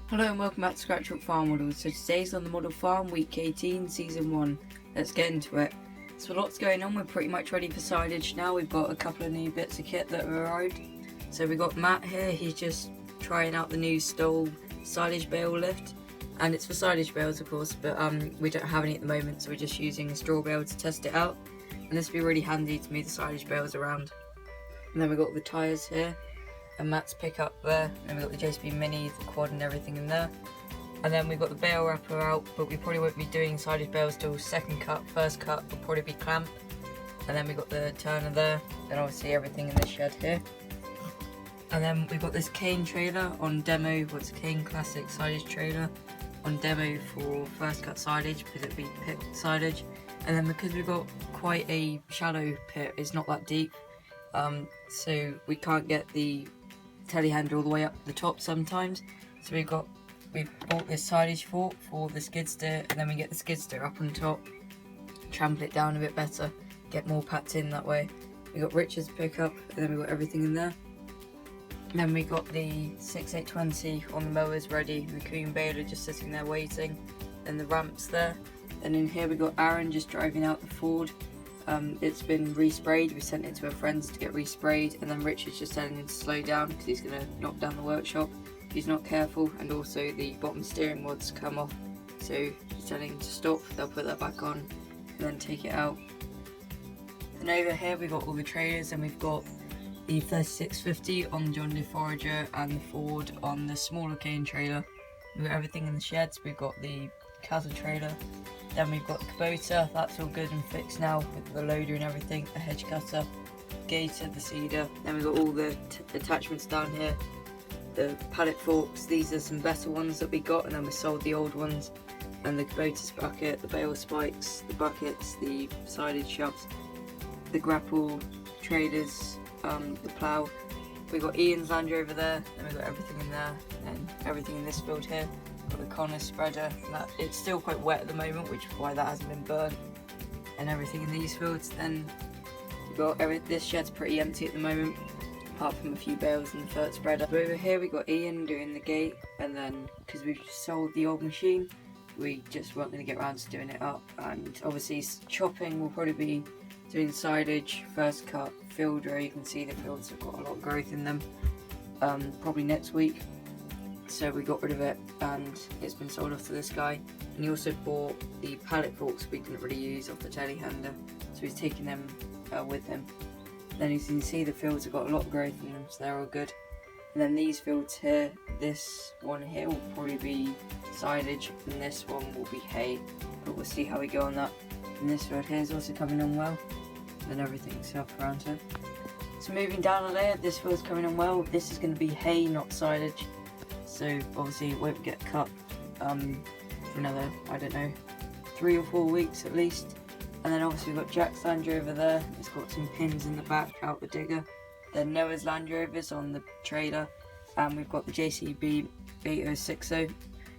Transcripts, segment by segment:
Hello and welcome back to Scratchbook Farm Models. So today's on the model farm, week 18, season 1. Let's get into it. So lots going on, we're pretty much ready for silage now. We've got a couple of new bits of kit that have arrived. So we've got Matt here, he's just trying out the new Stoll silage bale lift. And it's for silage bales of course, but we don't have any at the moment, so we're just using a straw bale to test it out. And this will be really handy to move the silage bales around. And then we've got the tyres here. And Matt's pickup there, and we've got the JCB Mini, the quad and everything in there. And then we've got the bale wrapper out, but we probably won't be doing silage bales till second cut. First cut will probably be clamp. And then we've got the turner there, and obviously everything in this shed here. And then we've got this cane trailer on demo, what's a cane classic silage trailer on demo for first cut silage, because it'll be pit silage. And then because we've got quite a shallow pit, it's not that deep, so we can't get the telehandler all the way up the top sometimes. So we've bought this silage fork for the skid steer, and then we get the skid steer up on top, trample it down a bit better, get more packed in that way. We got Richard's pickup, and then we got everything in there. And then we got the 6820 on the mowers ready, and the coon baler just sitting there waiting, and the ramps there. And in here we got Aaron just driving out the Ford. It's been resprayed, we sent it to our friends to get resprayed, and then Richard's just telling him to slow down because he's going to knock down the workshop if he's not careful. And also the bottom steering rod's come off, so he's telling him to stop. They'll put that back on and then take it out. And over here we've got all the trailers, and we've got the 3650 on the John Deere Forager and the Ford on the smaller cane trailer. We've got everything in the sheds. We've got the cattle trailer. Then we've got the Kubota, that's all good and fixed now with the loader and everything, the hedge cutter, gator, the seeder. Then we've got all the attachments down here, the pallet forks. These are some better ones that we got, and then we sold the old ones. And the Kubota's bucket, the bale spikes, the buckets, the silage shoves, the grapple trailers, the plough. We've got Ian's Land Rover there, and we've got everything in there, and everything in this field here. Got the Connor spreader, that it's still quite wet at the moment, which is why that hasn't been burnt, and everything in these fields. Then we've got this shed's pretty empty at the moment, apart from a few bales and the fert spreader. But over here we got Ian doing the gate, and then because we've just sold the old machine, we just weren't going to get around to doing it up. And obviously chopping will probably be doing silage, first cut, field row. You can see the fields have got a lot of growth in them, probably next week. So we got rid of it, and it's been sold off to this guy. And he also bought the pallet forks we didn't really use off the telehandler, so he's taking them with him. Then as you can see, the fields have got a lot of growth in them, so they're all good. And then these fields here, this one here will probably be silage, and this one will be hay, but we'll see how we go on that. And this field here is also coming on well, and then everything's up around here. So moving down a layer, this field's coming on well. This is going to be hay, not silage. So obviously it won't get cut for another, I don't know, 3 or 4 weeks at least. And then obviously we've got Jack's Land Rover there. It's got some pins in the back out the digger. Then Noah's Land Rover's on the trailer. And we've got the JCB 8060.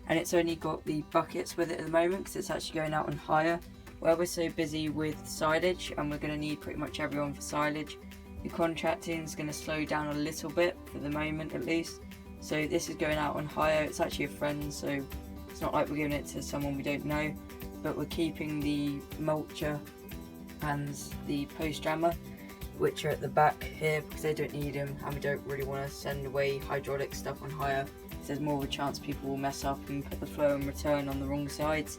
And it's only got the buckets with it at the moment because it's actually going out on hire. Where we're so busy with silage, and we're going to need pretty much everyone for silage, the contracting is going to slow down a little bit for the moment at least. So this is going out on hire. It's actually a friend, so it's not like we're giving it to someone we don't know, but we're keeping the mulcher and the post jammer, which are at the back here because they don't need them, and we don't really want to send away hydraulic stuff on hire because there's more of a chance people will mess up and put the flow and return on the wrong sides,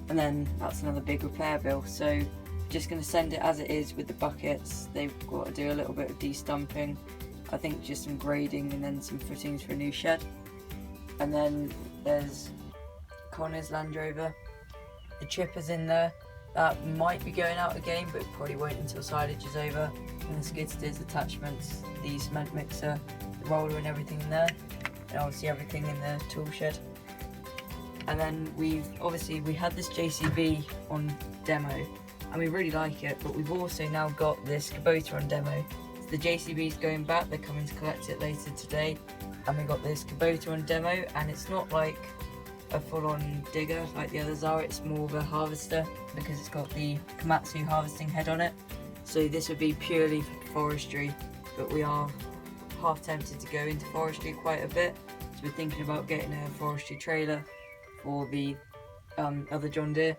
and then that's another big repair bill. So just going to send it as it is with the buckets. They've got to do a little bit of de-stumping, I think just some grading, and then some footings for a new shed. And then there's Connor's Land Rover. The chipper's in there. That might be going out again, but probably won't until silage is over. And the skid steers, attachments, the cement mixer, the roller and everything in there. And obviously everything in the tool shed. And then we had this JCB on demo, and we really like it, but we've also now got this Kubota on demo. The JCB's going back, they're coming to collect it later today, and we got this Kubota on demo, and it's not like a full-on digger like the others are, it's more of a harvester because it's got the Komatsu harvesting head on it. So this would be purely for forestry, but we are half tempted to go into forestry quite a bit. So we're thinking about getting a forestry trailer for the other John Deere.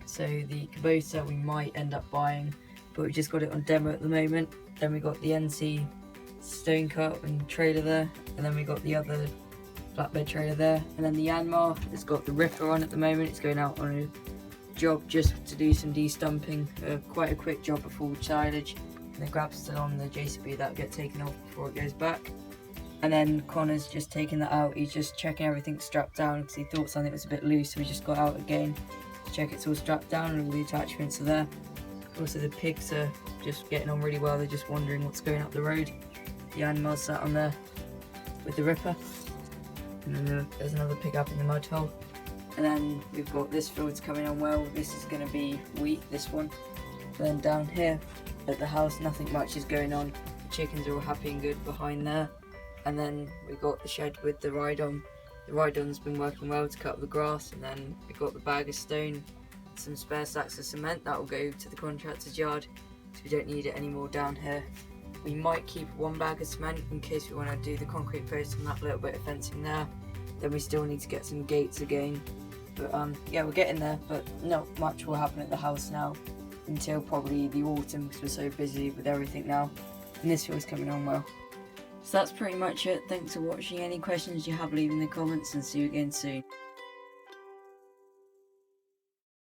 So the Kubota we might end up buying, but we just got it on demo at the moment. Then we got the NC stone cut and trailer there, and then we got the other flatbed trailer there, and then the Yanmar has got the ripper on at the moment. It's going out on a job just to do some de-stumping, quite a quick job before silage, and the grab's still on the JCB. That'll get taken off before it goes back. And then Connor's just taking that out. He's just checking everything's strapped down because he thought something was a bit loose, so we just got out again to check it's all strapped down and all the attachments are there. Also the pigs are just getting on really well. They're just wondering what's going up the road. The animals sat on there with the ripper, and then there's another pig up in the mud hole. And then we've got this field's coming on well. This is going to be wheat, this one. And then down here at the house, nothing much is going on. The chickens are all happy and good behind there. And then we've got the shed with the ride-on. The ride-on's been working well to cut up the grass. And then we've got the bag of stone, some spare sacks of cement. That will go to the contractor's yard, so we don't need it anymore down here. We might keep one bag of cement in case we want to do the concrete post and that little bit of fencing there. Then we still need to get some gates again. But yeah, we're getting there, but not much will happen at the house now until probably the autumn because we're so busy with everything now. And this field's coming on well. So that's pretty much it. Thanks for watching. Any questions you have, leave in the comments, and see you again soon.